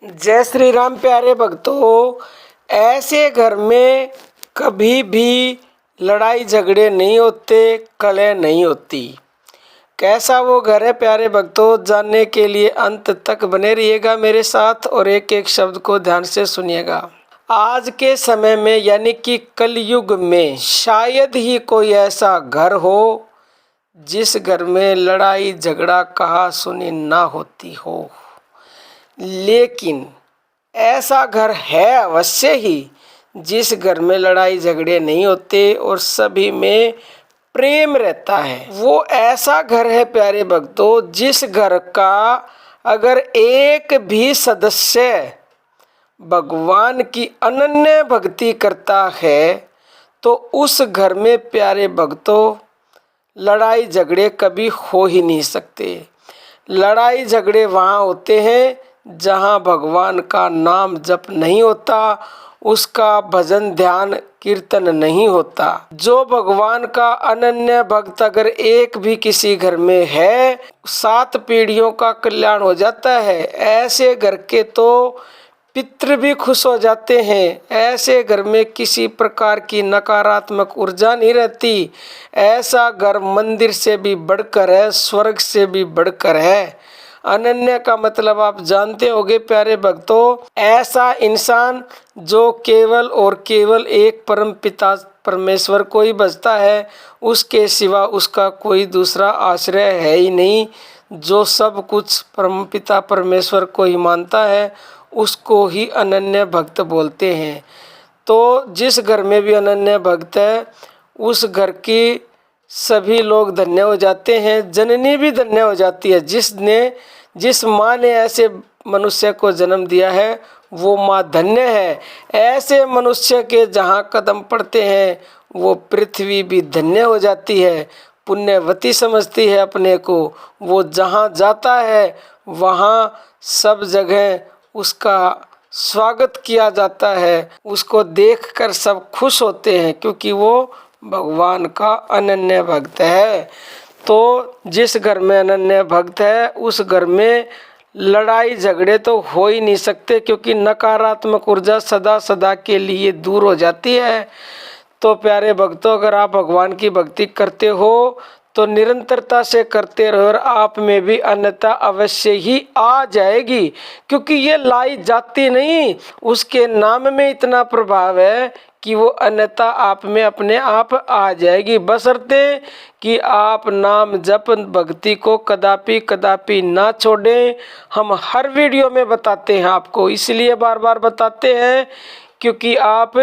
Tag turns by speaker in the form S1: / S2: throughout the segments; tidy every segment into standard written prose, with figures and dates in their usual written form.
S1: जय श्री राम प्यारे भक्तों। ऐसे घर में कभी भी लड़ाई झगड़े नहीं होते, कलह नहीं होती। कैसा वो घर है प्यारे भक्तों, जानने के लिए अंत तक बने रहिएगा मेरे साथ और एक एक शब्द को ध्यान से सुनिएगा। आज के समय में यानी कि कलयुग में शायद ही कोई ऐसा घर हो जिस घर में लड़ाई झगड़ा कहा सुनी ना होती हो। लेकिन ऐसा घर है अवश्य ही जिस घर में लड़ाई झगड़े नहीं होते और सभी में प्रेम रहता है। वो ऐसा घर है प्यारे भक्तों जिस घर का अगर एक भी सदस्य भगवान की अनन्य भक्ति करता है तो उस घर में प्यारे भक्तों लड़ाई झगड़े कभी हो ही नहीं सकते। लड़ाई झगड़े वहाँ होते हैं जहाँ भगवान का नाम जप नहीं होता, उसका भजन ध्यान कीर्तन नहीं होता। जो भगवान का अनन्य भक्त अगर एक भी किसी घर में है, 7 पीढ़ियों का कल्याण हो जाता है। ऐसे घर के तो पितृ भी खुश हो जाते हैं। ऐसे घर में किसी प्रकार की नकारात्मक ऊर्जा नहीं रहती। ऐसा घर मंदिर से भी बढ़कर है, स्वर्ग से भी बढ़कर है। अनन्य का मतलब आप जानते होंगे प्यारे भक्तों, ऐसा इंसान जो केवल और केवल एक परम पिता परमेश्वर को ही भजता है, उसके सिवा उसका कोई दूसरा आश्रय है ही नहीं। जो सब कुछ परम पिता परमेश्वर को ही मानता है उसको ही अनन्य भक्त बोलते हैं। तो जिस घर में भी अनन्य भक्त है उस घर की सभी लोग धन्य हो जाते हैं। जननी भी धन्य हो जाती है। जिस माँ ने ऐसे मनुष्य को जन्म दिया है वो माँ धन्य है। ऐसे मनुष्य के जहाँ कदम पड़ते हैं वो पृथ्वी भी धन्य हो जाती है, पुण्यवती समझती है अपने को। वो जहाँ जाता है वहाँ सब जगह उसका स्वागत किया जाता है, उसको देखकर सब खुश होते हैं क्योंकि वो भगवान का अनन्य भक्त है। तो जिस घर में अनन्य भक्त है उस घर में लड़ाई झगड़े तो हो ही नहीं सकते क्योंकि नकारात्मक ऊर्जा सदा सदा के लिए दूर हो जाती है। तो प्यारे भक्तों, अगर आप भगवान की भक्ति करते हो तो निरंतरता से करते रहो और आप में भी अन्यता अवश्य ही आ जाएगी, क्योंकि ये लाई जाती नहीं, उसके नाम में इतना प्रभाव है कि वो अन्यता आप में अपने आप आ जाएगी, बशर्ते कि आप नाम जप भक्ति को कदापि कदापि ना छोड़ें। हम हर वीडियो में बताते हैं आपको, इसलिए बार बार बताते हैं क्योंकि आप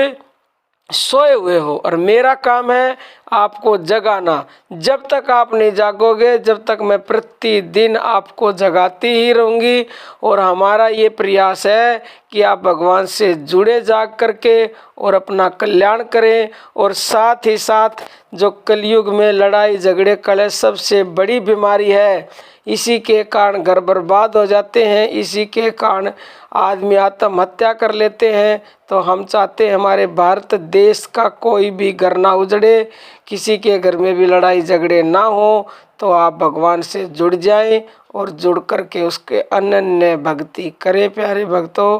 S1: सोए हुए हो और मेरा काम है आपको जगाना। जब तक आप नहीं जागोगे जब तक मैं प्रतिदिन आपको जगाती ही रहूँगी। और हमारा ये प्रयास है कि आप भगवान से जुड़े जाग करके और अपना कल्याण करें। और साथ ही साथ जो कलयुग में लड़ाई झगड़े कलह सबसे बड़ी बीमारी है, इसी के कारण घर बर्बाद हो जाते हैं, इसी के कारण आदमी आत्महत्या कर लेते हैं। तो हम चाहते हैं हमारे भारत देश का कोई भी घर ना उजड़े, किसी के घर में भी लड़ाई झगड़े ना हो। तो आप भगवान से जुड़ जाएं और जुड़ करके उसके अनन्य भक्ति करें प्यारे भक्तों।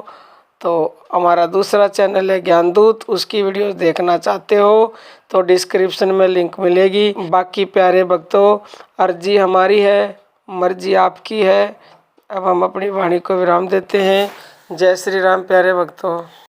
S1: तो हमारा दूसरा चैनल है ज्ञानदूत, उसकी वीडियोस देखना चाहते हो तो डिस्क्रिप्शन में लिंक मिलेगी। बाकी प्यारे भक्तों, अर्जी हमारी है, मर्जी आपकी है। अब हम अपनी वाणी को विराम देते हैं। जय श्री राम प्यारे भक्तों।